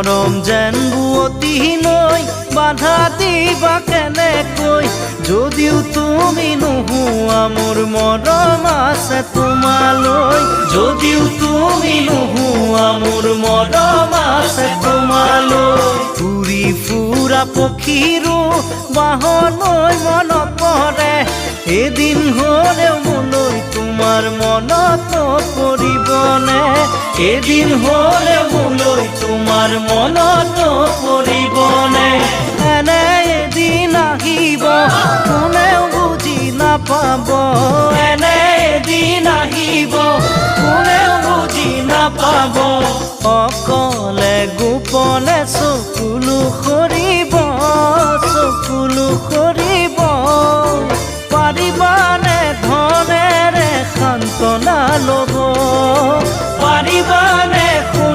মৰম যেন বুৱতী নৈ বাধা দিবা কেনেকৈ যদিও তুমি নোহোৱা মোৰ মৰম আছে তোমালৈ যদিও তুমি নোহোৱা মোৰ মৰম আছে তোমালৈ উৰি ফুৰা পক্ষীৰো বাহলৈ মনত পৰে এদিন হ'লেও মোলৈ তোমাৰ মনত পৰিবনে এদিন হ'লেও মোলৈ তোমাৰ মনত পৰিবনে এনে এদিন আহিব কোনেও বুজি নাপাব এনে এদিন আহিব কোনেও বুজি নাপাব অকলে গোপনে চকুলো সৰি